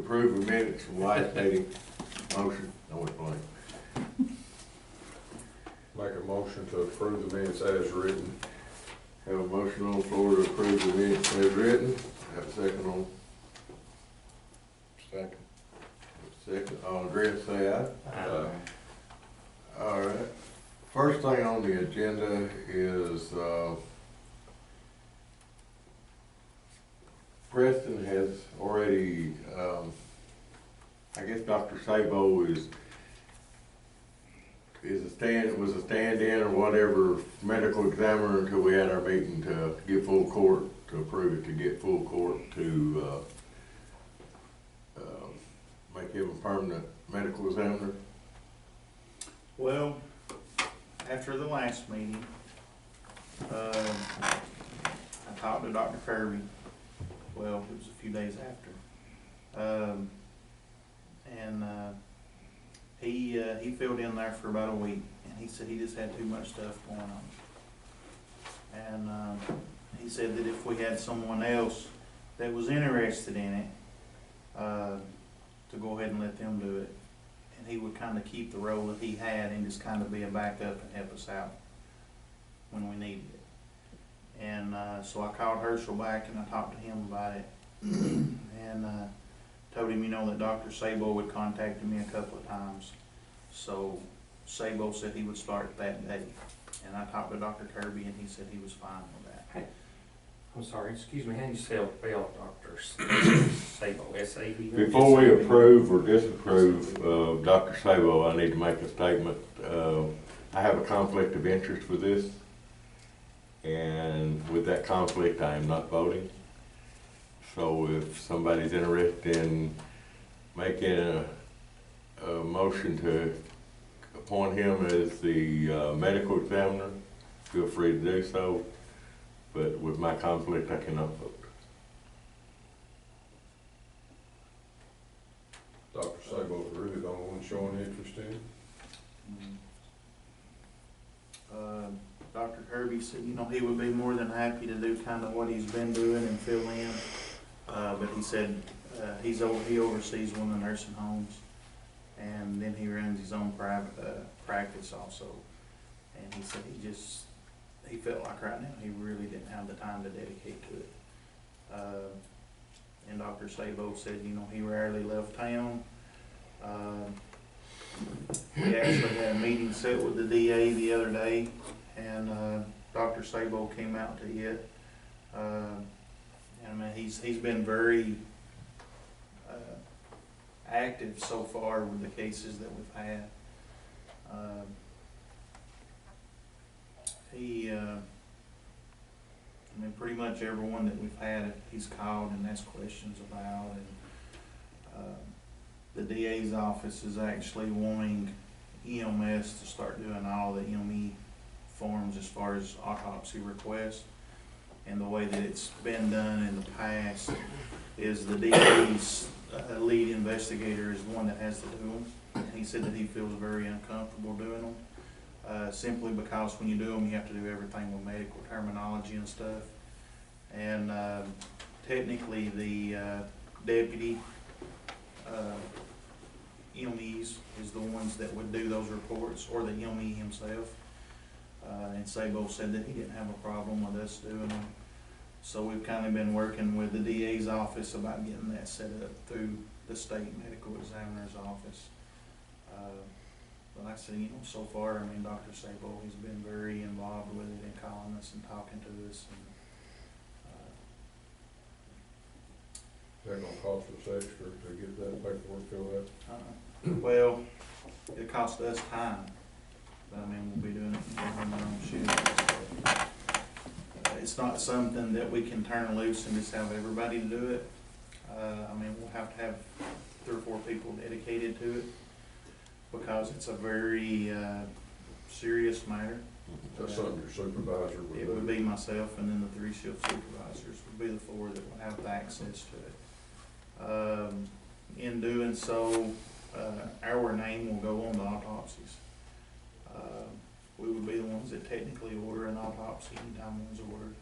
approve the minutes from last meeting. Motion, I went blank. Make a motion to approve the minutes as written. Have a motion on the floor to approve the minutes as written. Have a second on. Second. Second, all agreed, say aye. Aye. All right. First thing on the agenda is, Preston has already, I guess Dr. Sabo was a stand-in or whatever medical examiner until we had our meeting to get full court, to approve it, to get full court to, make him a permanent medical examiner. Well, after the last meeting, I talked to Dr. Kirby. Well, it was a few days after. He filled in there for about a week, and he said he just had too much stuff going on. And he said that if we had someone else that was interested in it, to go ahead and let them do it. And he would kind of keep the role that he had and just kind of be a backup and help us out when we needed it. And so I called Herschel back and I talked to him about it. And told him, that Dr. Sabo would contacted me a couple of times. So Sabo said he would start that day. And I talked to Dr. Kirby and he said he was fine with that. Hey, I'm sorry, excuse me, how do you spell Dr. Sabo, S-A-B-O? Before we approve or disapprove Dr. Sabo, I need to make a statement. I have a conflict of interest with this, and with that conflict, I am not voting. So if somebody's interested in making a motion to appoint him as the medical examiner, feel free to do so. But with my conflict, I cannot vote. Dr. Sabo's really the only one showing interest in it. Dr. Kirby said, he would be more than happy to do kind of what he's been doing and fill in. But he said he oversees one of the nursing homes, and then he runs his own private practice also. And he said he felt like right now he really didn't have the time to dedicate to it. And Dr. Sabo said, he rarely left town. We actually had a meeting set with the DA the other day, and Dr. Sabo came out to it. He's been very active so far with the cases that we've had. Pretty much everyone that we've had, he's called and asked questions about, and the DA's office is actually wanting EMS to start doing all the ME forms as far as autopsy requests. And the way that it's been done in the past is the DA's lead investigator is the one that has to do them. And he said that he feels very uncomfortable doing them, simply because when you do them, you have to do everything with medical terminology and stuff. And technically, the deputy MEs is the ones that would do those reports, or the ME himself. And Sabo said that he didn't have a problem with us doing them. So we've kind of been working with the DA's office about getting that set up through the state medical examiner's office. But like I said, so far, Dr. Sabo, he's been very involved with it and calling us and talking to us. And, Is that gonna cost us extra to get that paperwork filled out? well, it costs us time, but we'll be doing it on our own shift. It's not something that we can turn loose and just have everybody to do it. We'll have to have 3 or 4 people dedicated to it because it's a very serious matter. That's something your supervisor would do? It would be myself, and then the 3 shift supervisors would be the 4 that would have the access to it. In doing so, our name will go on the autopsies. We would be the ones that technically order an autopsy anytime one's ordered.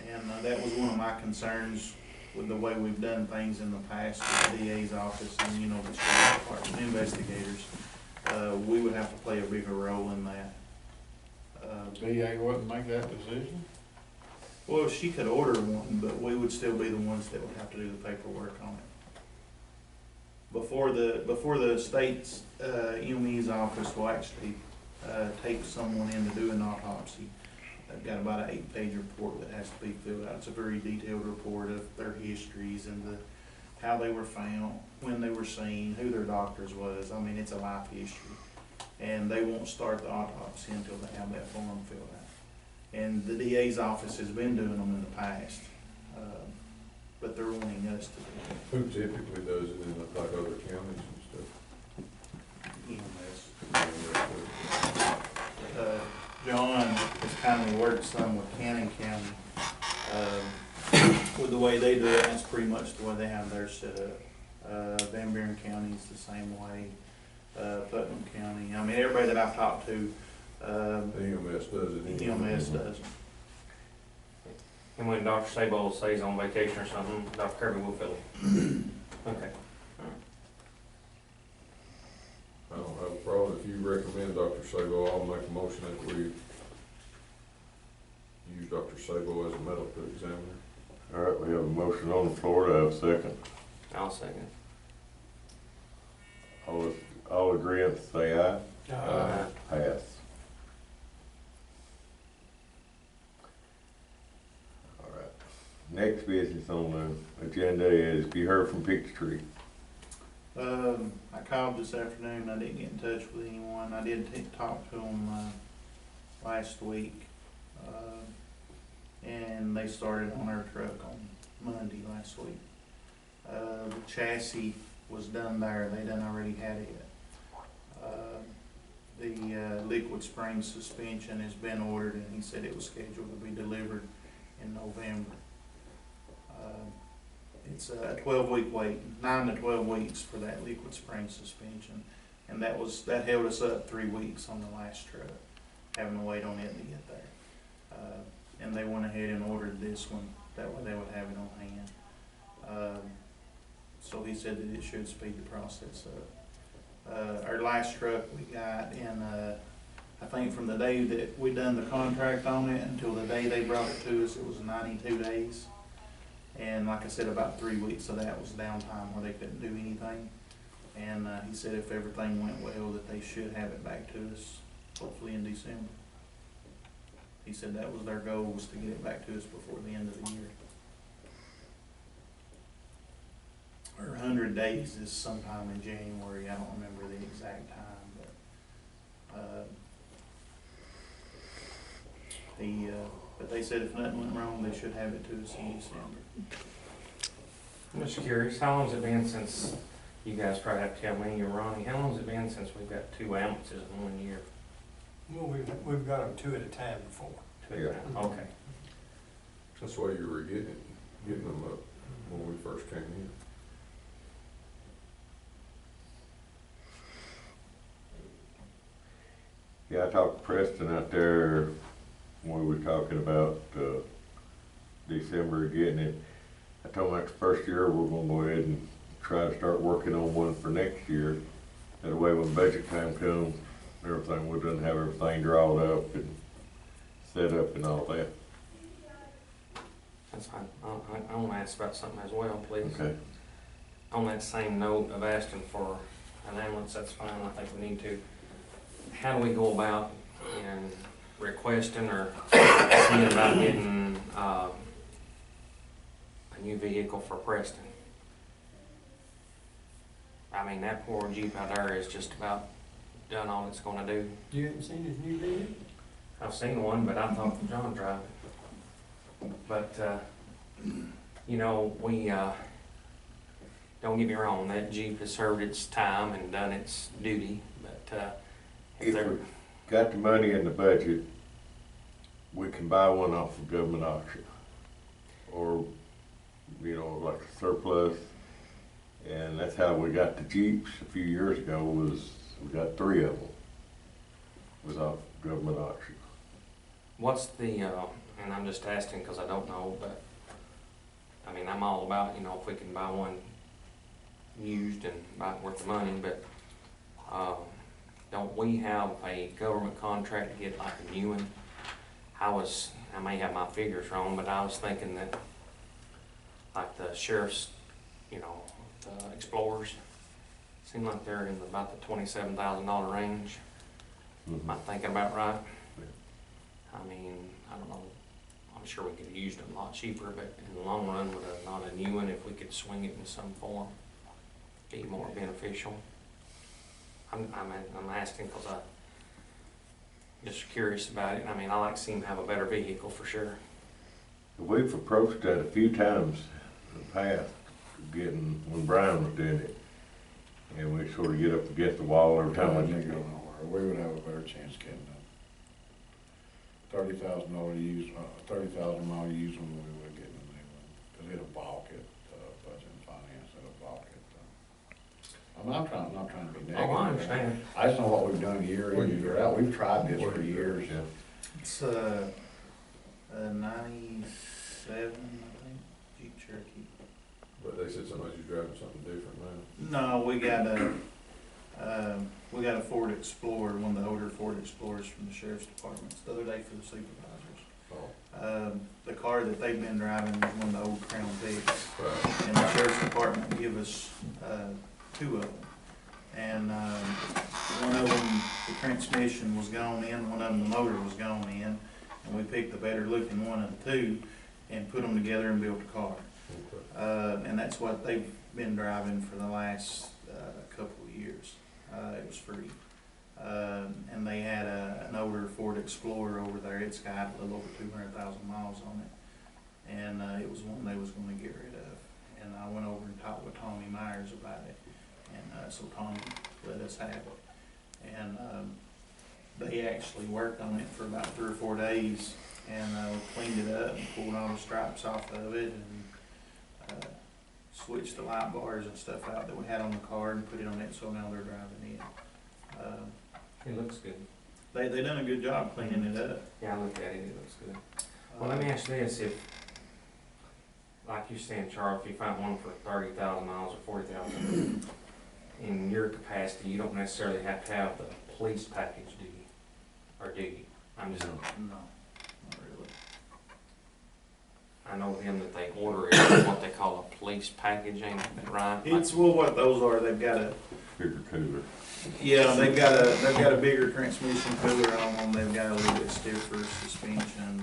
And that was one of my concerns with the way we've done things in the past with the DA's office and, you know, the sheriff's department investigators, we would have to play a bigger role in that. DA wouldn't make that decision? Well, she could order one, but we would still be the ones that would have to do the paperwork on it. Before the state's, ME's office will actually, take someone in to do an autopsy, they've got about an 8-page report that has to be filled out. It's a very detailed report of their histories and how they were found, when they were seen, who their doctors was. I mean, it's a life history. And they won't start the autopsy until they have that form filled out. And the DA's office has been doing them in the past, but they're wanting us to do Who typically does it in like other counties and it. EMS. stuff? John has kind of worked some with Cannon County. With the way they do it, that's pretty much the way they have theirs set up. Van Buren County's the same way, Putnam County. I mean, everybody that I've talked to, EMS does it. EMS does. And when Dr. Sabo says he's on vacation or something, Dr. Kirby will fill it. Okay. I don't have a problem. If you recommend Dr. Sabo, I'll make a motion that we use Dr. Sabo as a medical examiner. All right, we have a motion on the floor. Do I have a second? I'll second. All agreeant, say aye. Pass. All right. Next business on the agenda is be heard from Peachtree. I called this afternoon. I didn't get in touch with anyone. I did talk to them last week, and they started on our truck on Monday last week. The chassis was done there. They done already had it. The liquid spring suspension has been ordered, and he said it was scheduled to be delivered in November. It's a 12-week wait, 9 to 12 weeks for that liquid spring suspension, and that held us up 3 weeks on the last truck, having to wait on it to get there. And they went ahead and ordered this one, that way they would have it on hand. So he said that it should speed the process up. Our last truck we got in, I think from the day that we done the contract on it until the day they brought it to us, it was 92 days. And like I said, about 3 weeks of that was downtime where they couldn't do anything. And he said if everything went well, that they should have it back to us, hopefully in December. He said that was their goal, was to get it back to us before the end of the year. Or 100 days is sometime in January. I don't remember the exact time, but they said if nothing went wrong, they should have it to us in December. I'm just curious, how long has it been since, you guys probably have to tell me or Ronnie, how long has it been since we've got 2 ambulances in 1 year? Well, we've got them 2 at a time before. 2 at a time, okay. That's why you were getting them up when we first came in. Yeah, I talked to Preston out there when we were talking about December getting it. I told him after the first year we're gonna go ahead and try to start working on one for next year. That way when budget time comes, everything, we done have everything drawn up and set up and all that. That's fine. I want to ask about something as well, please. Okay. On that same note of asking for an ambulance, that's fine, I think we need to. How do we go about in requesting or seeing about getting a new vehicle for Preston? I mean, that poor Jeep out there is just about done all it's gonna do. You haven't seen his new vehicle? I've seen one, but I thought John drive it. But, you know, we, don't get me wrong, that Jeep has served its time and done its duty, but, If we got the money in the budget, we can buy one off of government auction. Or, you know, like a surplus. And that's how we got the Jeeps a few years ago, was we got 3 of them. Was off government auction. what's the, and I'm just asking because I don't know, but I mean, I'm all about, you know, if we can buy one used and buy it worth the money, but, don't we have a government contract to get like a new one? I may have my figures wrong, but I was thinking that, like the sheriff's, you know, the Explorers, seem like they're in about the $27,000 range. Am I thinking about right? I mean, I don't know, I'm sure we could have used them a lot cheaper, but in the long run, would not a new one, if we could swing it in some form, be more beneficial? I'm asking because I'm just curious about it. I mean, I like to see him have a better vehicle for sure. We've approached that a few times in the past, when Brian was doing it. And we sort of get up against the wall every time we Go nowhere. We would have a better chance getting a $30,000 used, 30,000 mile used one, we would get a new one. Cause it'll balk it, budget and finance, it'll balk it. I'm not trying to be negative. Oh, I understand. I just know what we've done year in, and year out. We've tried this for years. Yeah. It's, 97, I think, Jeep Cherokee. But they said somebody's driving something different No, now. we got a Ford Explorer, one of the older Ford Explorers from the sheriff's department, the other day for the supervisors. Oh. The car that they've been driving is one of the old Crown Vics, Right. and the sheriff's department give us, two of them. And, one of them, the transmission was gone in, one of them, the motor was gone in, and we picked the better looking one of the two and put them together and built a car. Okay. And that's what they've been driving for the last, couple of years. It was free. And they had an older Ford Explorer over there. It's got a little over 200,000 miles on it. And, it was one they was gonna get rid of. And I went over and talked with Tommy Myers about it. And, so Tommy let us have it. And, they actually worked on it for about 3 or 4 days and, cleaned it up and pulled all the stripes off of it and, switched the light bars and stuff out that we had on the car and put it on it, so now they're driving in. It looks good. They done a good job cleaning it up. Yeah, I looked at it, it looks good. Well, let me ask you this, if, like you're saying, Charles, if you find one for 30,000 miles or 40,000, in your capacity, you don't necessarily have to have the police package, do you? Or do you? I'm just, No, not really. I know them that they order it, what they call a police package, ain't that right? It's, well, what those are, they've got a, Bigger cooler. yeah, they've got a bigger transmission cooler on them, they've got a little bit stiffer suspension,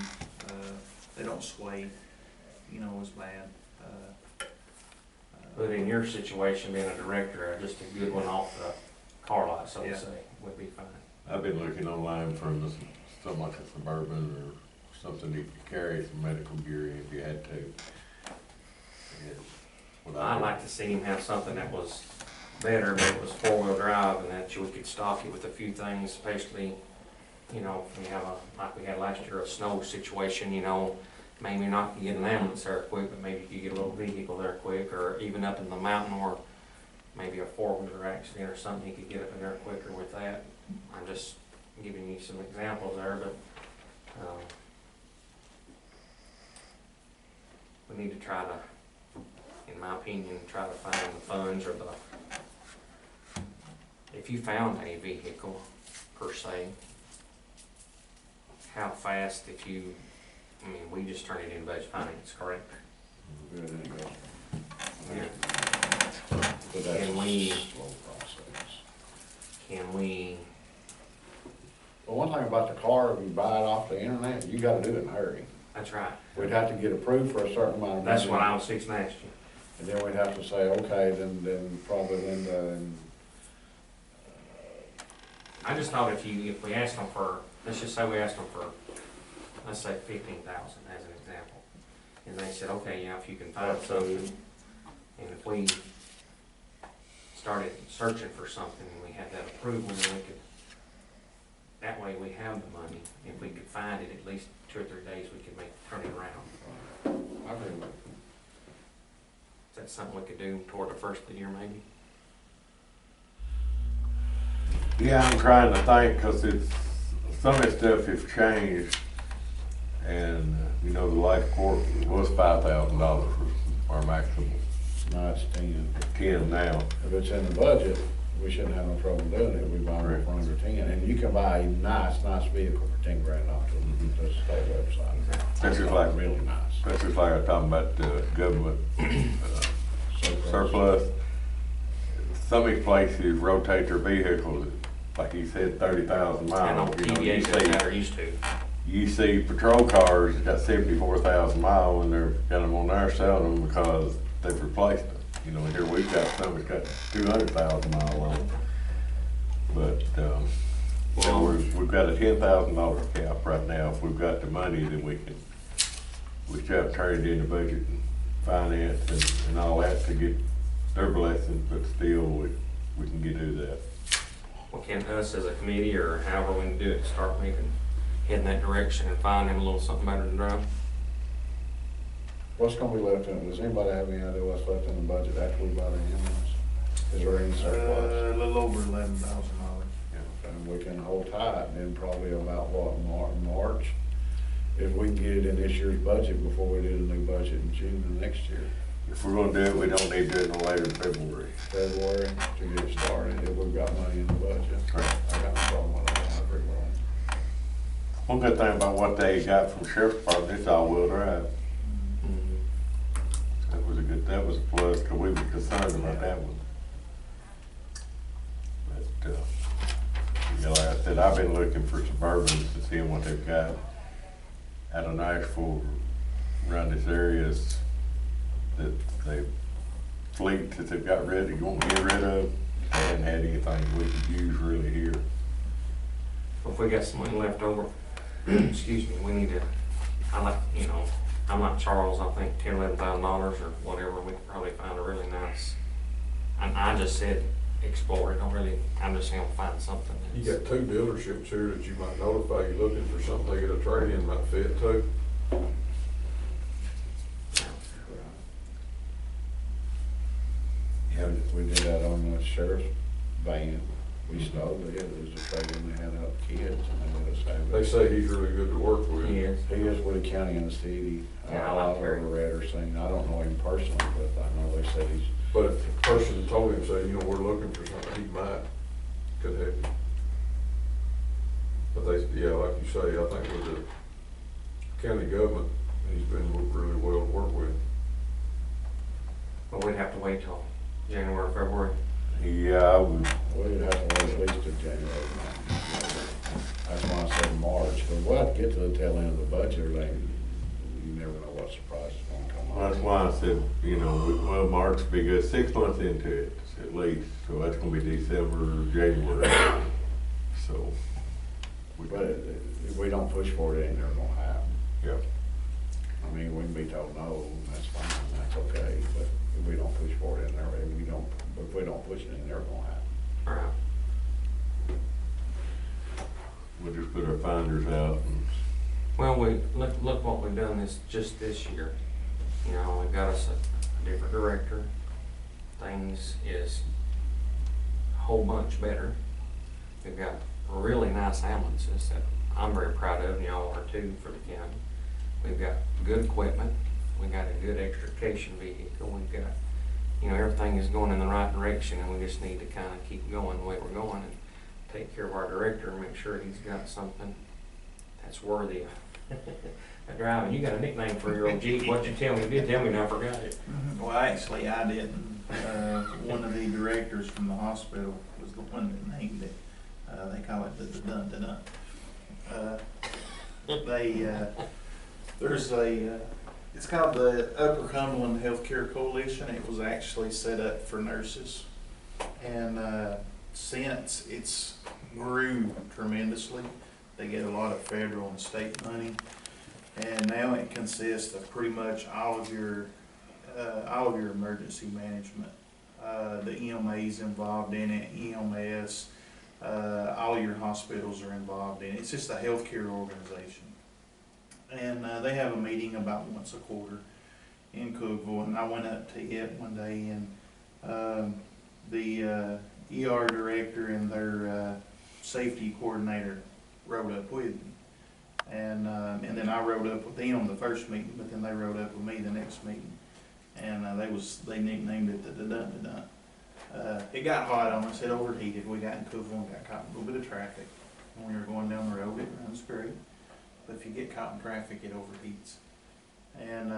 they don't sway, you know, as bad. But in your situation, being a director, just a good one off the car lot, so to Yeah. say, would be fine. I've been looking online for something like a Suburban or something that could carry some medical gear if you had to. And without- I'd like to see him have something that was better, that was four-wheel drive, and that we could stock it with a few things, especially, you know, if we have like we had last year, a snow situation, you know, maybe not get an ambulance there quick, but maybe you could get a little vehicle there quick, or even up in the mountain, or maybe a four-wheeler accident or something, you could get up in there quicker with that. I'm just giving you some examples there, but, we need to try to, in my opinion, try to find the funds or if you found a vehicle per se, how fast we just turn it into budget finance, correct? Good, there you go. Yeah. But that's Can a we- slow process. Can we, Well, one thing about the car, if you buy it off the internet, you gotta do it in a hurry. that's right. We'd have to get approved for a certain amount of money. That's what I was fixing to ask you. And then we'd have to say, okay, then probably Linda and, I just thought if we asked them for, let's just say we asked them for, let's say 15,000 as an example. And they said, okay, yeah, if you can find something, and if we started searching for something and we had that approval, then we could, that way we have the money. If we could find it, at least 2 or 3 days, we could turn it around. I agree with Is that something we could do toward the first of the year maybe? Yeah, I'm trying to think, cause some of that stuff has changed. And, you know, the life court was $5,000 for our maximum, No, it's 10. 10 now. If it's in the budget, we shouldn't have no trouble doing it, we buy them for under 10. And you can buy a nice vehicle for 10 grand off the state website. That's just like, Really nice. that's just like I was talking about the government surplus. Some of these places rotate their vehicles, like you said, 30,000 And on miles. You know, you TVA, see- that are used to. You see patrol cars that got 74,000 miles and they're got them on there selling them because they've replaced them. You know, here we've got some that's got 200,000 miles on them. But, so we've got a $10,000 cap right now. If we've got the money, then we try to turn it into budget and finance and all that to get their blessing, but still, we can do that. Well, can us as a committee, or however we can do it, start maybe heading that direction and finding a little something better to drive? What's gonna be left in, does anybody have any idea what's left in the budget after we buy the ambulance? Is there any surplus? A little over $11,000. And we can hold tight, and then probably about what, March? If we can get it in this year's budget before we do the new budget in June of next year. If we're gonna do it, we don't need to do it no later than February. February to get it started, if we've got money in the budget. Right. I got no problem with that, I agree with that. One good thing about what they got from Sheriff's Department, it's all-wheel drive. That was a plus, because we were concerned about that one. But, you know, like I said, I've been looking for Suburbans to see what they've got out of Nashville around this areas that they fleet that they've got rid of, you won't get rid of. They hadn't had anything we could use really here. If we got some money left over, excuse me, we need to, I'm like Charles, I think $10,000-$11,000 or whatever, we could probably find a really nice, and I just said explore it, I'm just gonna find something You that's. got 2 dealerships here that you might notify, you looking for something they get a trade-in might fit too. Yeah, we did that on the sheriff's van. We stole it, it was a trade-in they had out kids, and they let us have They it. say he's really good to work with. He is. He is with the county and the city. Yeah, I I've like never Terry. read or seen, I don't know him personally, but I know they said he's, But if the person told him, say, you know, we're looking for something, he could help you. But they, yeah, like you say, I think with the county government, he's been really well to work with. But we'd have to wait till January, February. Yeah, I would, we'd have to wait at least till January. That's why I said March, but we'll have to get to the tail end of the budget, or you never know what surprise is gonna come well, up. that's why I said, you know, well, March will be good, 6 months into it at least, so that's gonna be December, January. So. But if we don't push for it, it ain't never gonna happen. Yeah. I mean, we can be told no, that's fine, that's okay, but if we don't push for it, if we don't push it, it never gonna happen. All right. We'll just put our finders out and, Well, look what we've done just this year. You know, we got us a different director. Things is a whole bunch better. We've got really nice ambulances that I'm very proud of, and y'all are too, for the county. We've got good equipment. We got a good extrication vehicle. We've got, everything is going in the right direction, and we just need to kind of keep going the way we're going and take care of our director and make sure he's got something that's worthy of driving. You got a nickname for your old Jeep. What'd you tell me? You did tell me, and I forgot it. Well, actually, I didn't. One of the directors from the hospital was the one that named it. They call it the dun-dun-dun. It's called the Upper Cumberland Healthcare Coalition. It was actually set up for nurses. And since it's grew tremendously, they get a lot of federal and state money. And now it consists of pretty much all of your emergency management. The EMA's involved in it, EMS, all your hospitals are involved in it. It's just a healthcare organization. And they have a meeting about once a quarter in Cookeville, and I went up to it one day, and the ER director and their safety coordinator rode up with me. And then I rode up with them the first meeting, but then they rode up with me the next meeting. and they nicknamed it the Dun. It got hot on us, it overheated, we got in Cookville and got caught in a little bit of traffic. When we were going down the road, it runs great, but if you get caught in traffic, it overheats. And,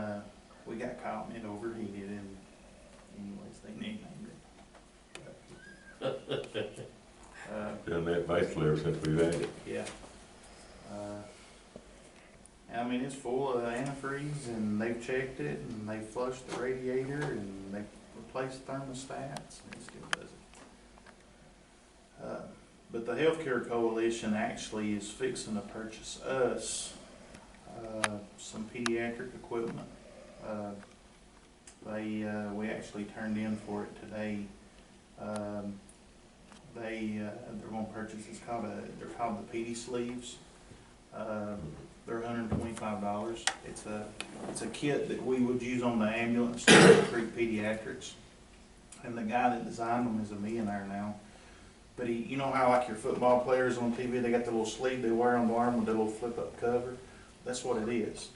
we got caught and it overheated, and anyways, they nicknamed it. Done that basically ever since we've had it. Yeah. I mean, it's full of antifreeze, and they've checked it, and they flushed the radiator, and they replaced thermostats, and it still does it. But the Healthcare Coalition actually is fixing to purchase us some pediatric equipment. We actually turned in for it today. They're gonna purchase, they're called the PD sleeves. They're $125. It's a kit that we would use on the ambulance to treat pediatrics. And the guy that designed them is a millionaire now. But you know how like your football players on TV, they got the little sleeve they wear on the arm with the little flip up cover? That's what it is.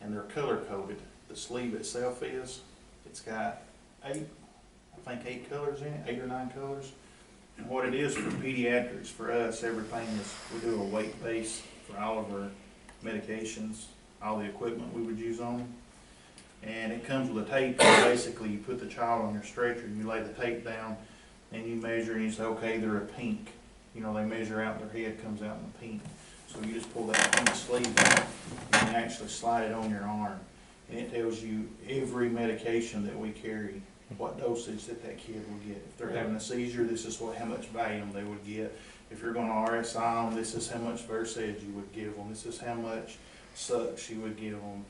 And they're color coded. The sleeve itself it's got 8 colors in it, 8 or 9 colors. And what it is for pediatrics, for us, everything is, we do a weight base for all of our medications, all the equipment we would use on them. And it comes with a tape, and basically you put the child on your stretcher, you lay the tape down, and you measure, and you say, okay, they're a pink. You know, they measure out, their head comes out in the pink. So you just pull that pink sleeve out, and you actually slide it on your arm. And it tells you every medication that we carry, what dosage that kid will get. If they're having a seizure, this is how much Valium they would get. If you're going to RSI them, this is how much Versed you would give them. This is how much Sucks you would give them.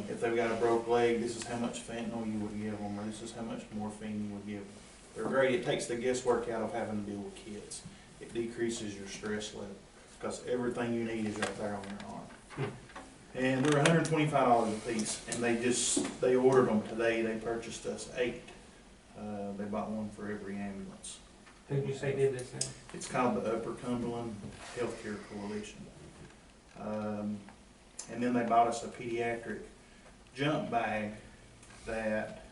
If they've got a broke leg, this is how much fentanyl you would give them, or this is how much morphine you would give them. They're great. It takes the guesswork out of having to deal with kids. It decreases your stress level because everything you need is right there on your arm. And they're $125 a piece, and they ordered them today. They purchased us 8. They bought one for every ambulance. Who'd you say did this now? It's called the Upper Cumberland Healthcare Coalition. And then they bought us a pediatric jump bag that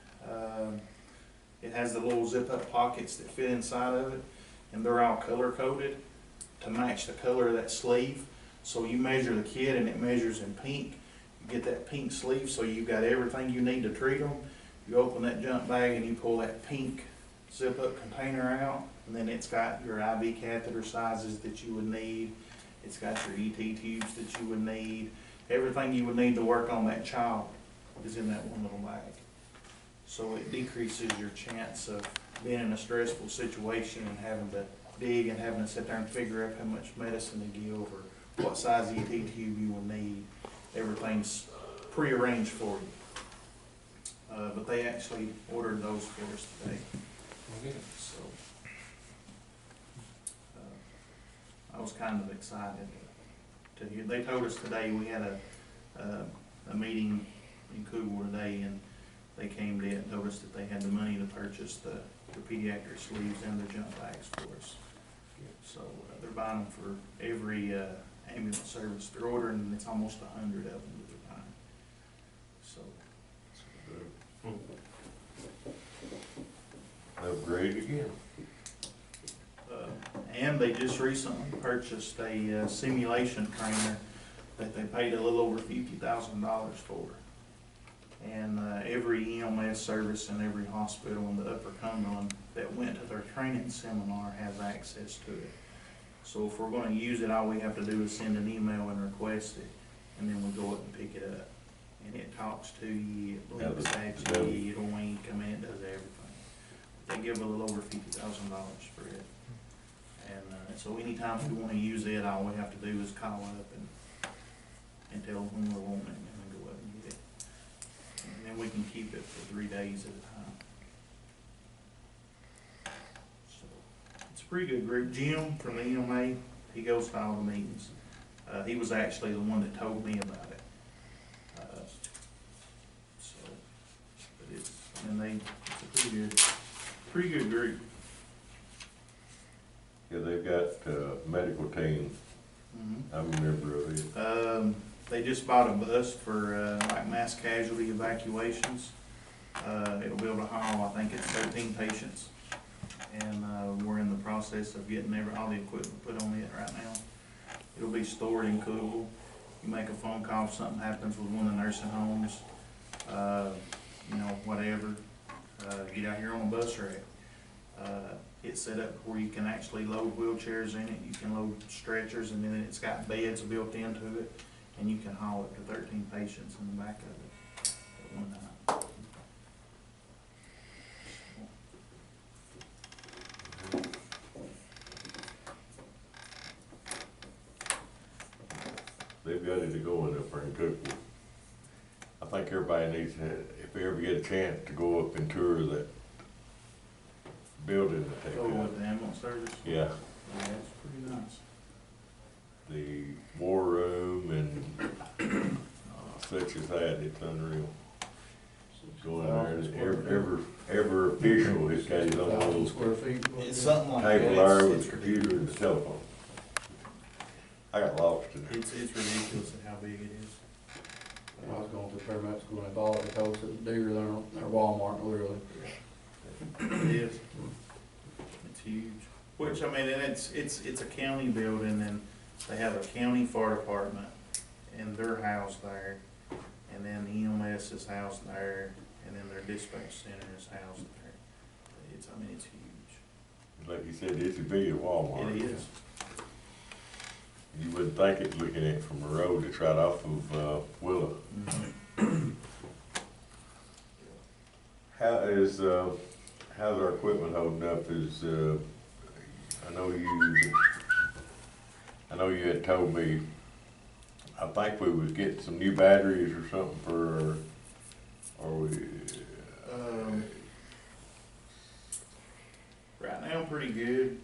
it has the little zip up pockets that fit inside of it, and they're all color coded to match the color of that sleeve. So you measure the kid and it measures in pink. You get that pink sleeve, so you've got everything you need to treat them. You open that jump bag and you pull that pink zip up container out, and then it's got your IV catheter sizes that you would need. It's got your ET tubes that you would need. Everything you would need to work on that child is in that one little bag. So it decreases your chance of being in a stressful situation and having to dig and having to sit there and figure out how much medicine to give or what size ET tube you will need. Everything's prearranged for you. But they actually ordered those for us today. So I was kind of excited to hear. They told us today, we had a meeting in Cookville today, and they came in and told us that they had the money to purchase the pediatric sleeves and the jump bags for us. So they're buying them for every ambulance service. They're ordering, it's almost 100 of them that they're buying. So. Upgrade again. And they just recently purchased a simulation trainer that they paid a little over $50,000 for. And every EMS service in every hospital in the Upper Cumberland that went to their training seminar has access to it. So if we're going to use it, all we have to do is send an email and request it, and then we go up and pick it up. And it talks to you, it blinks at you, it'll wink, I mean, it does everything. They give a little over $50,000 for it. And so anytime we want to use it, all we have to do is call up and tell them when we're wanting it, and then go up and get it. And then we can keep it for 3 days at a time. So it's a pretty good group. Jim from the EMA, he goes to all the meetings. He was actually the one that told me about it. But it's a pretty good group. Yeah, they've got a medical team. Mm-hmm. I'm a member of it. They just bought a bus for like mass casualty evacuations. It'll be able to haul, I think it's 13 patients. And, we're in the process of getting all the equipment put on it right now. It'll be stored in Cookville. You make a phone call if something happens with one of the nursing homes, you know, whatever, get out here on a bus rack. It's set up where you can actually load wheelchairs in it, you can load stretchers, and then it's got beds built into it, and you can haul up to 13 patients in the back of it at one time. They've got it to go in up there in Cookville. I think everybody needs to, if they ever get a chance to go up and tour that building that they Go got. with the ambulance service. Yeah, Yeah, it's pretty nice. the war room and such as that, it's unreal. Go in there, and every official has got his own 1,000 little square feet. It's something like that. table there with It's a computer and a cell phone. I got lost in there. It's ridiculous at how big it is. I was going to paramedic school and I thought it was bigger than Walmart, literally. It is. It's huge. Which, I mean, and it's a county building, and they have a county fire department, and they're housed there. And then EMS is housed there, and then their dispatch center is housed there. I mean, it's huge. Like you said, it's as big as Walmart. It is. You wouldn't think it looking at it from the road that's right off of, Willow. How's our equipment holding up? I know you had told me, I think we was getting some new batteries or something for, or we, Right now, pretty good.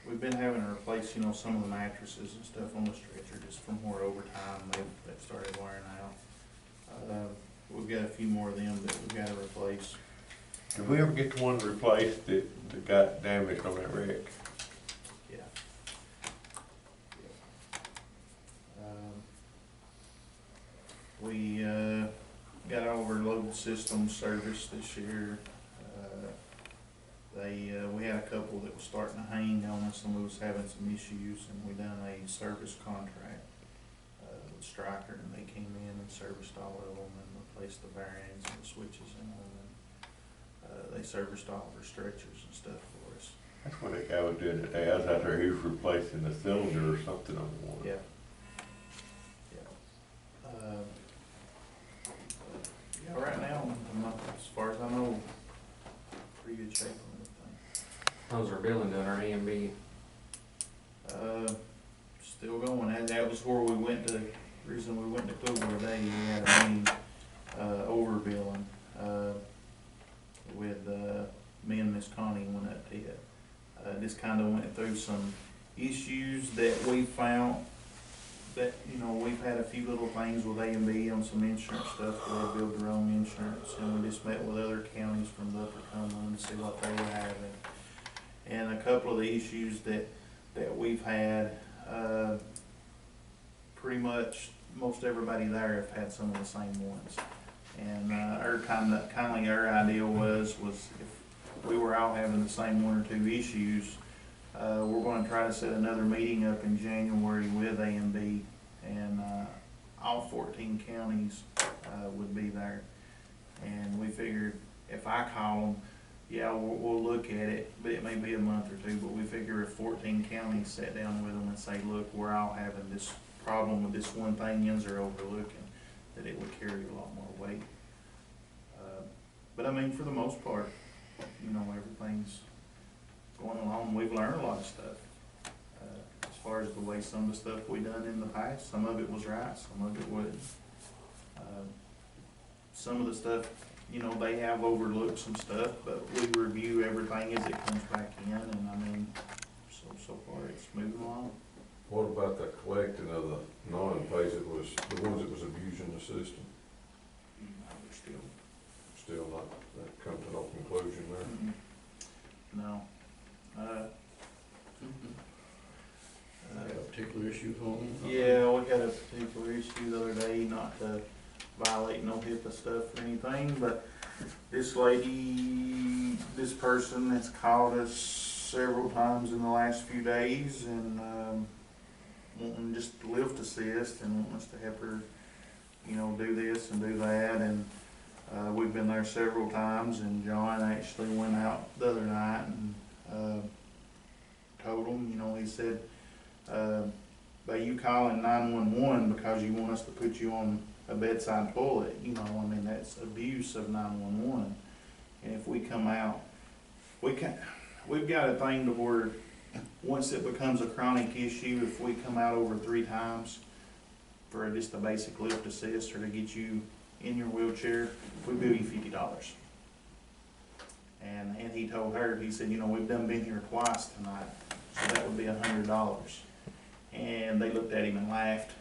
We've been having to replace, you know, some of the mattresses and stuff on the stretcher, just from more overtime, they've started wearing out. We've got a few more of them that we've gotta replace. did we ever get the one replaced that got damaged on that wreck? Yeah. We, got all of our load systems serviced this year. We had a couple that was starting to hang on us and we was having some issues, and we done a service contract, with Stryker, and they came in and serviced all of them and replaced the bearings and the switches in them, and, they serviced all of our stretchers and stuff for us. That's what that guy was doing today. I was out there, he was replacing the cylinder or something on one. Yeah. Yeah. Yeah, right now, I'm not, as far as I know, pretty good shape on How's our billing done, our EMB? everything. Still going, that was where we went to, reason we went to Clover today, we had a meeting, overbilling, with, me and Miss Connie went up to it. Just kinda went through some issues that we found, that, you know, we've had a few little things with A&B on some insurance stuff, where they build their own insurance, and we just met with other counties from the Upper Cumberland to see what they were having. And a couple of the issues that we've had, pretty much, most everybody there have had some of the same ones. And, our idea was if we were all having the same one or two issues, we're gonna try to set another meeting up in January with A&B, and, all 14 counties, would be there. And we figured if I call them, yeah, we'll look at it, but it may be a month or two, but we figure if 14 counties sat down with them and say, look, we're all having this problem with this one thing yous are overlooking, that it would carry a lot more weight. But I mean, for the most part, you know, everything's going along. We've learned a lot of stuff. As far as the way some of the stuff we done in the past, some of it was right, some of it wasn't. Some of the stuff, you know, they have overlooked some stuff, but we review everything as it comes back in, and I mean, so far it's moving along. What about the collecting of the non-pays that was, the ones that was abusing the system? We're Still not, that come to no conclusion there? No. I got a particular issue with one. Yeah, we had a particular issue the other day, not to violate no HIPAA stuff or anything, but this lady, this person has called us several times in the last few days and, wanting just to lift assist and wanting us to help her, you know, do this and do that, and, we've been there several times, and John actually went out the other night and, told him, you know, he said, by you calling 911 because you want us to put you on a bedside toilet, you know, I mean, that's abuse of 911. And if we come out, we've got a thing to where once it becomes a chronic issue, if we come out over 3 times for just a basic lift assist or to get you in your wheelchair, we bill you $50. And he told her, he said, you know, we've done been here twice tonight, so that would be $100. And they looked at him and laughed.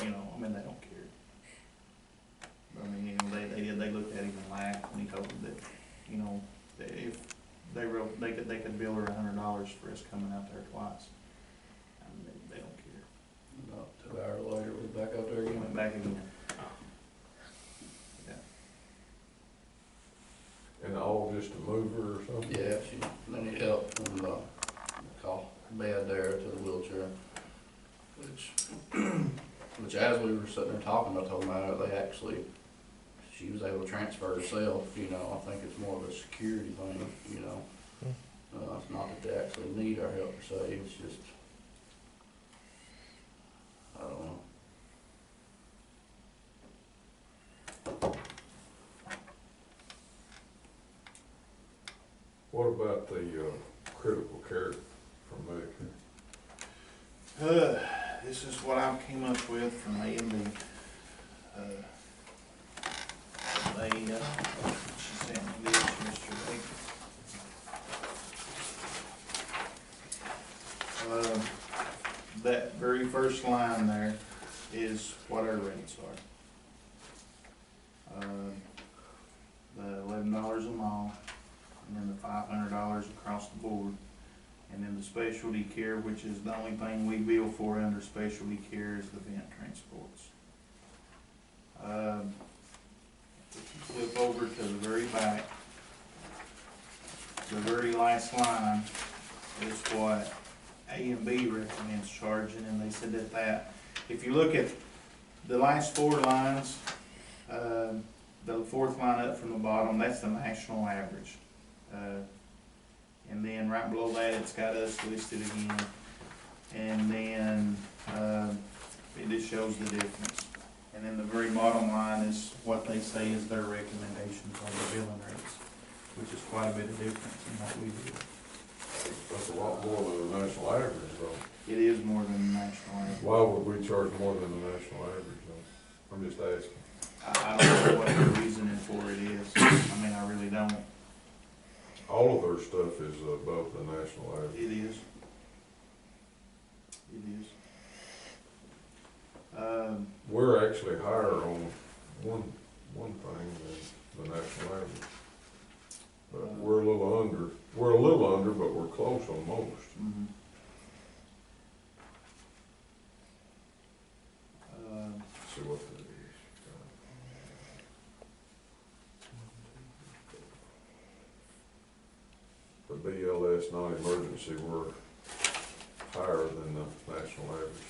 You know, I mean, they don't care. I mean, you know, they looked at him and laughed, and he told them that, you know, that if they could bill her $100 for us coming out there twice. I mean, they don't care. About 2 hours later, we're back out there He again. went back again. Yeah. And all just to move her or something? Yeah, they need help from the call bed there to the wheelchair. Which as we were sitting there talking, I told them about it, they actually, she was able to transfer herself, you know, I think it's more of a security thing, you know. It's not that they actually need our help per se, it's just, I don't know. What about the, critical care from Medicare? This is what I came up with from A&B. She sent me this yesterday. That very first line there is what our rates are. The $11 a mile, and then the $500 across the board. And then the specialty care, which is the only thing we bill for under specialty care, is the vent transports. If you flip over to the very back, the very last line is what A&B recommends charging, and they said that if you look at the last 4 lines, the 4th line up from the bottom, that's the national average. And then right below that, it's got us listed again. And then, it just shows the difference. And then the very bottom line is what they say is their recommendations on the billing rates, which is quite a bit of difference in what we do. That's a lot more than the national average, though. It is more than the national average. Why would we charge more than the national average, though? I'm just asking. I don't know what the reasoning for it is. I mean, I really don't. All of their stuff is above the national average. It is. It is. We're actually higher on one thing than the national average. But we're a little under, but we're close on most. Mhm. See what that is. The BLS non-emergency, we're higher than the national average.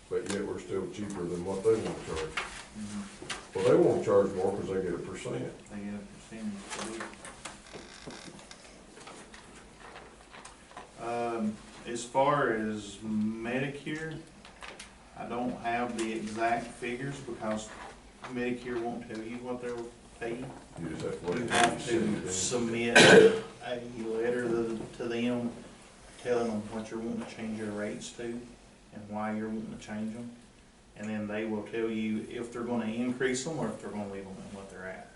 But yet we're still cheaper than what they want to charge. Mhm. Well, they won't charge more because they get a percent. They get a percentage. As far as Medicare, I don't have the exact figures because Medicare won't tell you what they'll pay you. You just have to You wait. have to submit a letter to them telling them what you're wanting to change your rates to and why you're wanting to change them. And then they will tell you if they're gonna increase them or if they're gonna leave them at what they're at.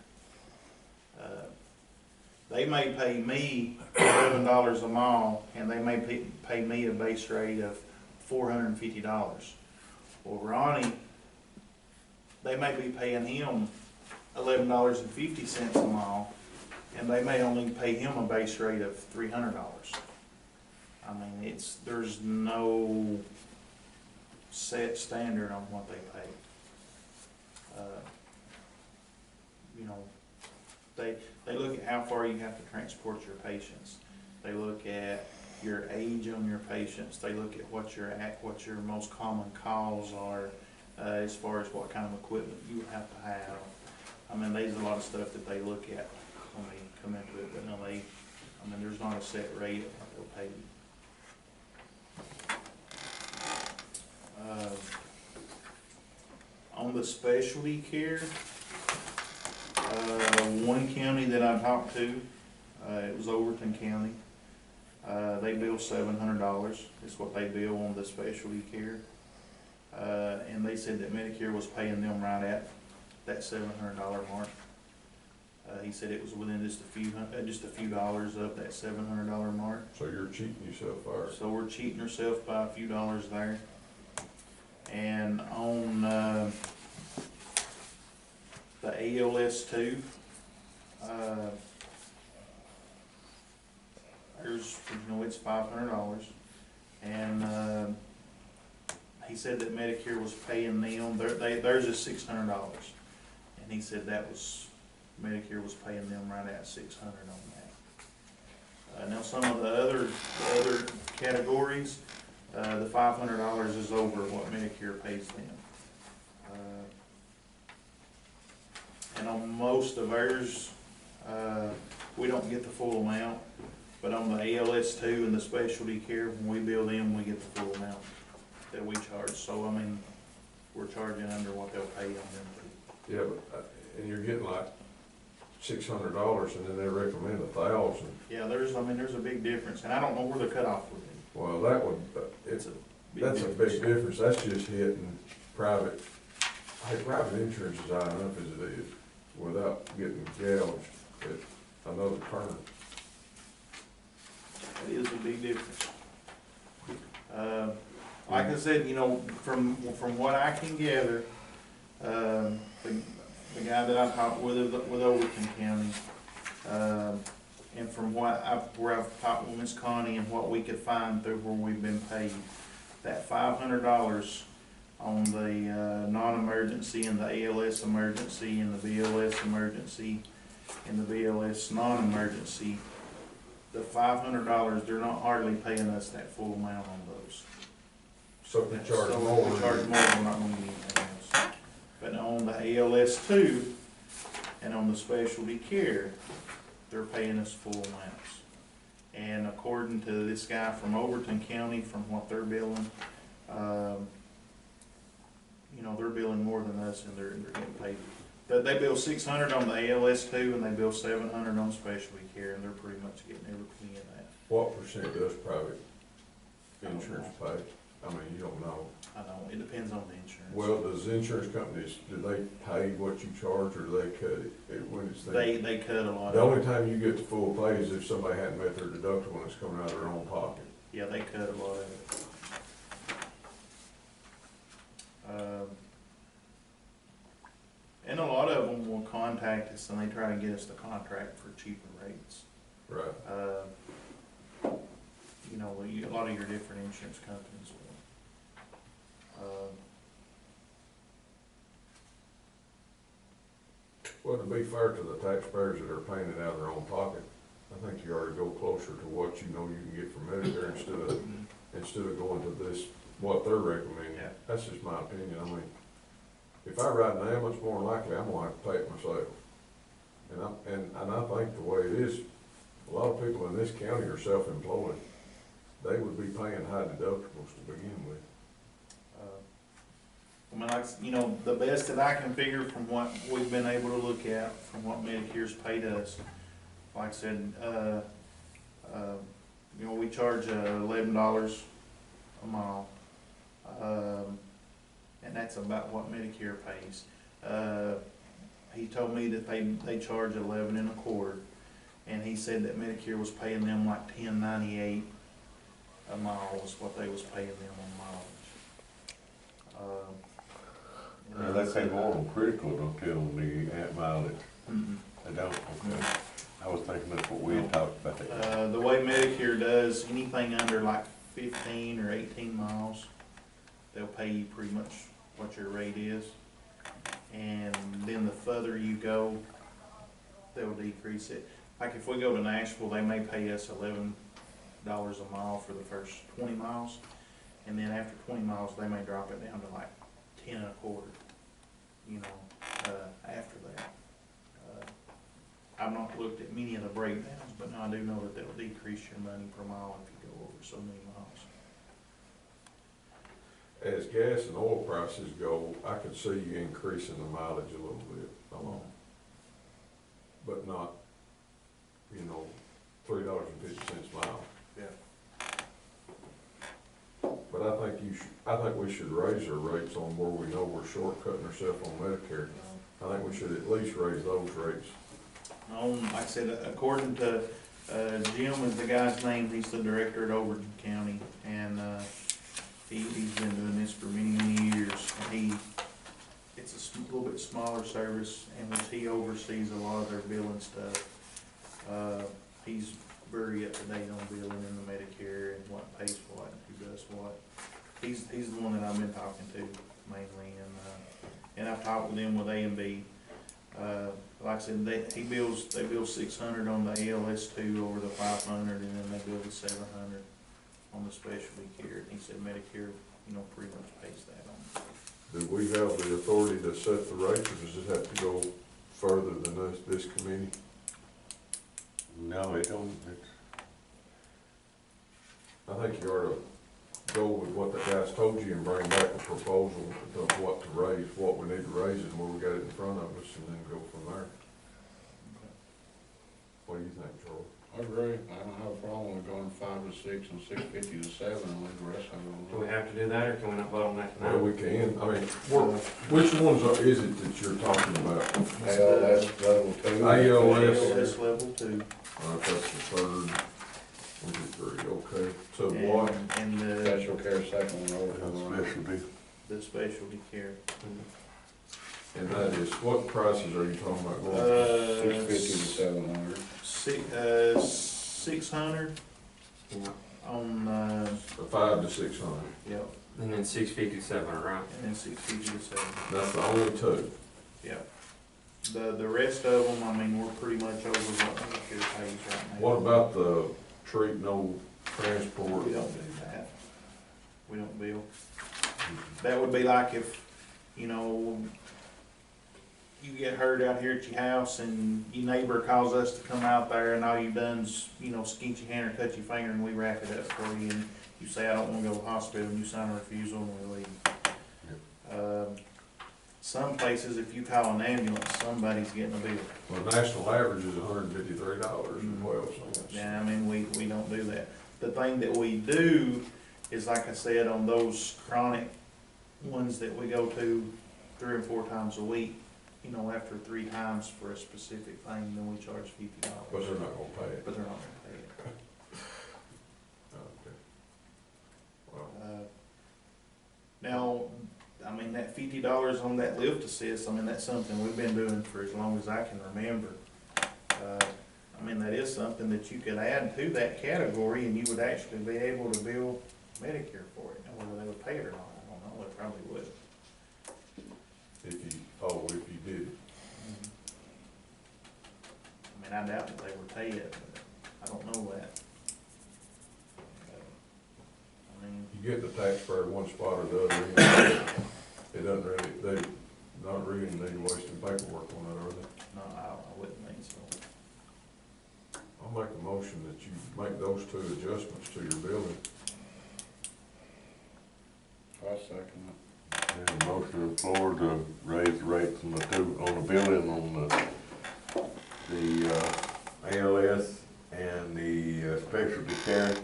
They may pay me $11 a mile and they may pay me a base rate of $450. Well, Ronnie, they may be paying him $11.50 a mile, and they may only pay him a base rate of $300. I mean, there's no set standard on what they pay. You know, they look at how far you have to transport your patients. They look at your age on your patients. They look at what your most common calls are, as far as what kind of equipment you would have to have. I mean, there's a lot of stuff that they look at when they come into it, but no, there's not a set rate of what they'll pay you. On the specialty care, one county that I talked to, it was Overton County. They bill $700, is what they bill on the specialty care. And they said that Medicare was paying them right at that $700 mark. He said it was within just a few dollars of that $700 mark. So you're cheating yourself there. So we're cheating ourselves by a few dollars there. And on, the ALS 2, there's, it's $500. And, he said that Medicare was paying them, theirs is $600. And he said Medicare was paying them right at $600 on that. Now some of the other categories, the $500 is over what Medicare pays them. And on most of ours, we don't get the full amount, but on the ALS 2 and the specialty care, when we bill them, we get the full amount that we charge. So, I mean, we're charging under what they'll pay on them. Yeah, but, and you're getting like $600 and then they recommend $1,000. Yeah, there's a big difference, and I don't know where the cutoff would be. Well, that would, It's a big that's a difference. big difference. That's just hitting private, hey, private insurance is high enough as it is without getting gouged at another turn. It is a big difference. Like I said, from what I can gather, the guy that I talked with Overton County, and from where I've talked with Miss Connie and what we could find through where we've been paid, that $500 on the non-emergency and the ALS emergency and the BLS emergency and the BLS non-emergency, the $500, they're not hardly paying us that full amount on those. So if you charge So more. we charge more, we're not gonna get anything else. But on the ALS 2 and on the specialty care, they're paying us full amounts. And according to this guy from Overton County, from what they're billing, they're billing more than us, and they're getting paid. They bill $600 on the ALS 2 and they bill $700 on specialty care, and they're pretty much getting every penny in that. What percent does private insurance pay? I mean, you don't know. I know, it depends on the insurance. Well, does insurance companies, do they pay what you charge, or do they cut it when it's there? They cut a lot The of only it. time you get the full pay is if somebody hadn't met their deductible and it's coming out of their own pocket. Yeah, they cut a lot of it. And a lot of them will contact us and they try to get us to contract for cheaper rates. Right. A lot of your different insurance companies will. Well, to be fair to the taxpayers that are paying it out of their own pocket, I think you ought to go closer to what you know you can get from Medicare instead of going to this, what they're recommending. Yeah. That's just my opinion. I mean, if I ride an ambulance, more than likely I'm gonna have to pay it myself. And I think the way it is, a lot of people in this county are self-employed. They would be paying high deductibles to begin with. The best that I can figure from what we've been able to look at, from what Medicare's paid us, like I said, we charge $11 a mile. And that's about what Medicare pays. He told me that they charge $11.25, and he said that Medicare was paying them like $10.98 a mile was what they was paying them on mileage. They pay more on critical, don't tell the mileage. Mm-mm. They don't, okay. I was thinking that's what we had talked about. The way Medicare does, anything under like 15 or 18 miles, they'll pay you pretty much what your rate is. And then the further you go, they'll decrease it. Like if we go to Nashville, they may pay us $11 a mile for the first 20 miles. And then after 20 miles, they may drop it down to like 10 and a quarter, you know, after that. I've not looked at many of the breakdowns, but now I do know that they'll decrease your money per mile if you go over so many miles. As gas and oil prices go, I could see you increasing the mileage a little bit alone. But not, you know, $3.50 a mile. Yeah. But I think we should raise our rates on where we know we're shortcutting ourselves on Medicare. I think we should at least raise those rates. Like I said, according to, Jim is the guy's name, he's the director at Overton County, and, he's been doing this for many, many years. And it's a little bit smaller service, and which he oversees a lot of their billing stuff. He's very up to date on billing in the Medicare and what pays what, and who does what. He's the one that I've been talking to mainly, and I've talked with him with A&B. Like I said, they bill 600 on the ALS 2 over the 500, and then they bill the 700 on the specialty care. And he said Medicare, you know, pretty much pays that on. Do we have the authority to set the rates, or does it have to go further than this committee? No, it don't, I think you ought to go with what the guys told you and bring back a proposal of what to raise, what we need to raise and where we got it in front of us, and then go from there. What do you think, Charles? I agree. I don't have a problem with going 5 to 6 and 650 to 7 and leave the rest of it Do we alone. have to do that, or can we not vote on that Well, tonight? we can, I mean, which ones is it that you're talking about? ALS level 2. ALS. ALS level 2. That's the third, one, 2, 3, okay, so what? And the Special care second one over. specialty. specialty care. And that is, what prices are you talking about going? 650 to 700. 600 Yeah. on, 5 to 600, yep, And then 657, right? and then 650 to 700. that's the only two. Yep. The rest of them, I mean, we're pretty much over what Medicare pays right now. What about the treat no transport? We don't do that. We don't bill. That would be like if, you know, you get hurt out here at your house and your neighbor calls us to come out there and all you've done's, you know, skeet your hand or cut your finger and we wrap it up for you and you say, I don't wanna go to the hospital, and you sign a refusal and we leave. Some places, if you call an ambulance, somebody's getting a bill. Well, national average is $153.12. Yeah, I mean, we don't do that. The thing that we do is, like I said, on those chronic ones that we go to 3 or 4 times a week, you know, after 3 times for a specific thing, then we charge $50. But they're not gonna pay it. But they're not gonna pay it. Okay. Well, Now, I mean, that $50 on that lift assist, I mean, that's something we've been doing for as long as I can remember. I mean, that is something that you could add to that category and you would actually be able to bill Medicare for it. Now, whether they would pay it or not, I don't know, they probably would. if you did it. I mean, I doubt that they would pay it, but I don't know that. I mean, You get the taxpayer one spot or the other. It doesn't really, they not really need wasting paperwork on that, are they? no, I wouldn't think so. I'll make a motion that you make those 2 adjustments to your billing. I second it. There's a motion on the floor to raise the rates on the billing on the ALS and the specialty care.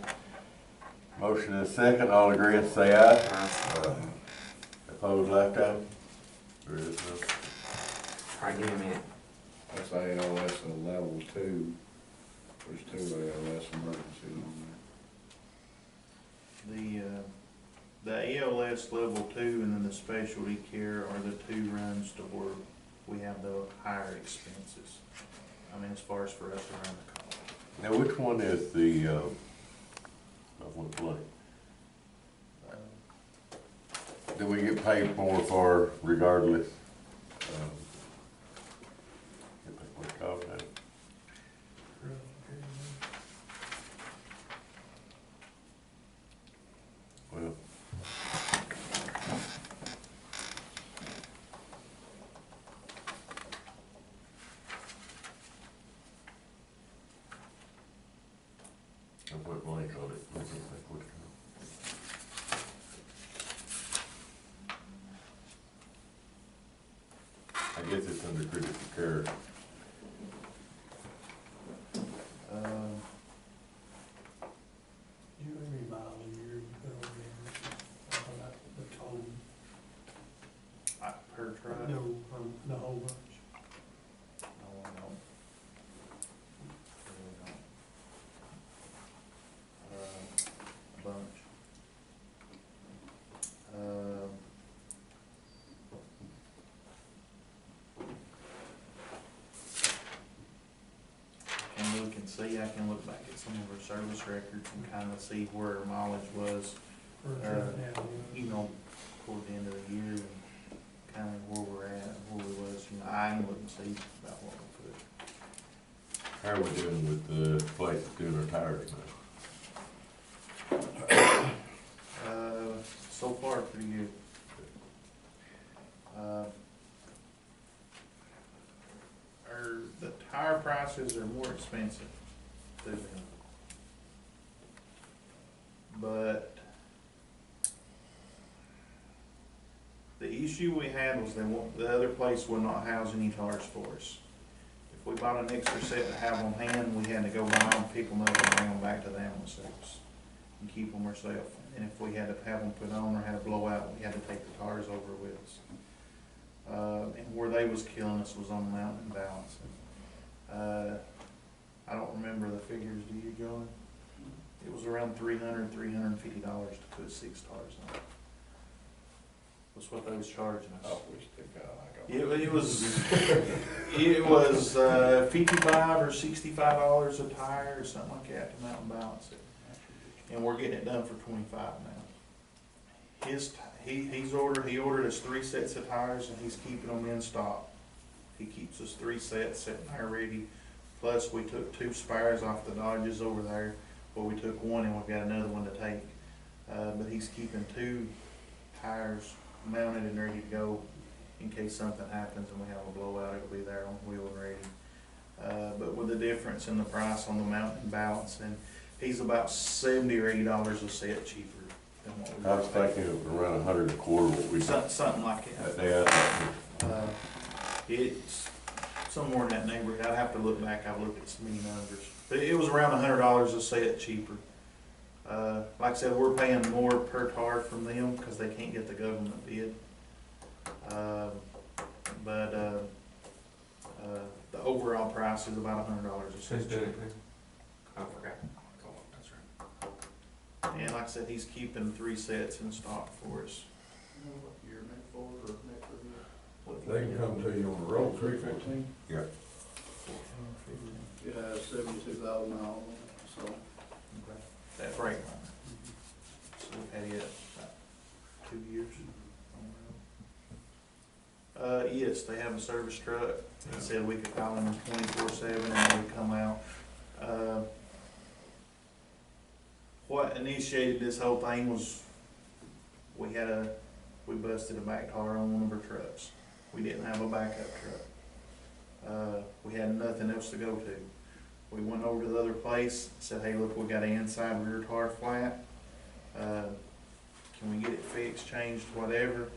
Motion is second, all agree and say aye. Opposed, like sign. There is no. All right, give me a minute. That's ALS at level 2. There's 2 ALS emergencies on The ALS level 2 and then the specialty care are the 2 runs to where we have the higher expenses. I mean, as far as for us to run the call. Now, which one is the, I want to play? Do we get paid more for regardless? under critical care. You every mile a year you put over there, like the toll, Per truck? no, the whole bunch. No, I don't. Really don't. A bunch. Can look and see, I can look back at some of our service records and kinda see where our mileage was, Per truck now, you know, toward the end of the year and kinda where we're at, where we was, you know, I can look and see about what we put. How are we doing with the place doing our tires now? So far, pretty good. The tire prices are more expensive through them. But the issue we had was the other place would not house any tires for us. If we bought an extra set to have on hand, we had to go buy them, pick them up, and bring them back to the ambulance service and keep them ourselves. And if we had to have them put on or had a blowout, we had to take the tires over with us. And where they was killing us was on mountain and balancing. I don't remember the figures, do you, John? It was around $350 to put 6 tires on. That's what they was charging us. Oh, we stick out like a. It was $55 or $65 a tire or something like that to mountain balance it. And we're getting it done for 25 now. He ordered us 3 sets of tires and he's keeping them in stock. He keeps us 3 sets sitting there ready. Plus we took 2 spares off the Dodges over there. Well, we took 1 and we've got another one to take. But he's keeping 2 tires mounted and ready to go in case something happens and we have a blowout. It'll be there on wheel and ready. But with the difference in the price on the mountain balancing, he's about $70 or $80 a set cheaper than what we. I was thinking it was around 100 a quarter what we got Something like that that. day. It's somewhere in that neighborhood. I'd have to look back. I've looked at so many numbers. But it was around $100 a set cheaper. Like I said, we're paying more per tar from them because they can't get the government bid. But the overall price is about $100 a set Who's doing cheaper. it now? I forgot. Oh, that's right. And like I said, he's keeping 3 sets in stock for us. They can come to you on the road, 315. Yeah. It has 72,000 miles on it, so. That Freightliner. So we've had it about 2 years. Yes, they have a service truck. They said we could call them 24/7 and they would come out. What initiated this whole thing was we busted a back tire on one of our trucks. We didn't have a backup truck. We had nothing else to go to. We went over to the other place, said, hey, look, we got an inside rear tire flat. Can we get it fixed, changed, whatever?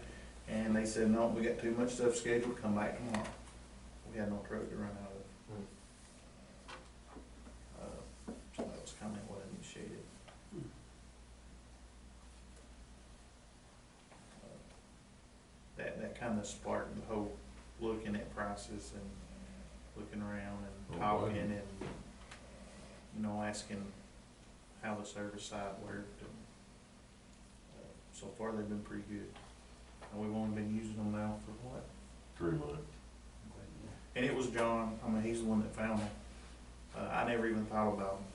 And they said, no, we got too much stuff scheduled, come back tomorrow. We had no truck to run out of. So that was kind of what initiated. That kind of sparked the whole looking at prices and looking around and talking and, you know, asking how the service side worked. And so far, they've been pretty good. And we've only been using them now for what? 3 months. And it was John, I mean, he's the one that found them. I never even thought about them,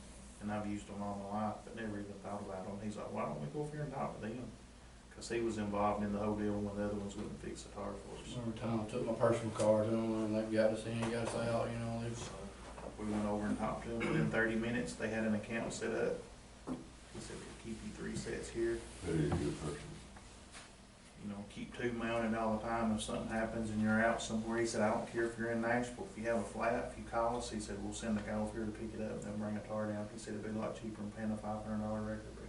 and I've used them all my life, but never even thought about them. He's like, why don't we go over here and talk to them? Cause he was involved in the whole deal when the other ones wouldn't fix the tar for us. Every time I took my personal car to them, and they've got us in, got us out, you know, they've. So we went over and talked to them. Within 30 minutes, they had an account set up. He said, we'll keep you 3 sets here. That is a good person. You know, keep 2 mounted all the time. If something happens and you're out somewhere, he said, I don't care if you're in Nashville. If you have a flat, if you call us, he said, we'll send a guy over here to pick it up and then bring a tar down. He said, it'd be a lot cheaper than paying a $500 record rate.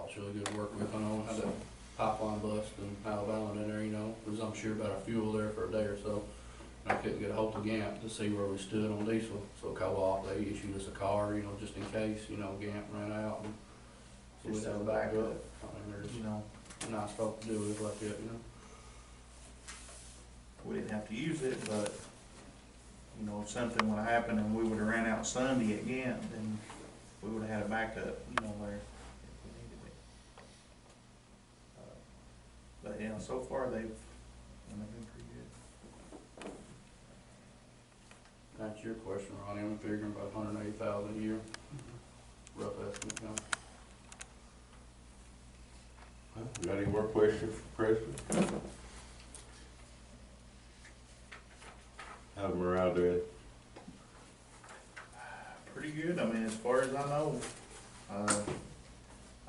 It's really good to work with. I know I had that pipeline bust in Alabama in there, you know, cause I'm sure about our fuel there for a day or so. I couldn't get a hold of Gamp to see where we stood on diesel, so Co-op, they issued us a car, you know, just in case, you know, Gamp ran out, and so we'd have a backup. I mean, You there's know, nice folk to do with like that, you know. we didn't have to use it, but, you know, if something would've happened and we would've ran out Sunday at Ghent, then we would've had a backup, you know, there if we needed it. But, yeah, so far they've been pretty good. That's your question, Ronnie, I'm figuring about 180,000 a year, rough estimate, you know. Well, got any more questions for President? How's morale doing? Pretty good, I mean, as far as I know.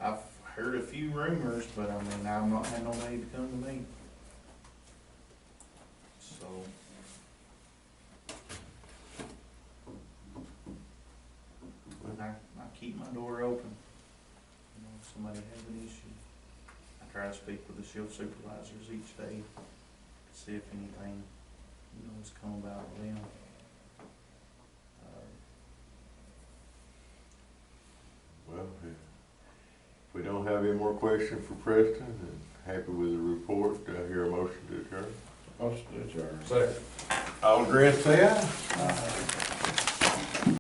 I've heard a few rumors, but I mean, I've not had nobody to come to me. So. I keep my door open. You know, if somebody has an issue, I try to speak with the shift supervisors each day, to see if anything, you know, has come about with them. Well, if we don't have any more questions for Preston, and happy with the report, do I hear a motion to adjourn? Motion to adjourn. Second. All agreed, say aye.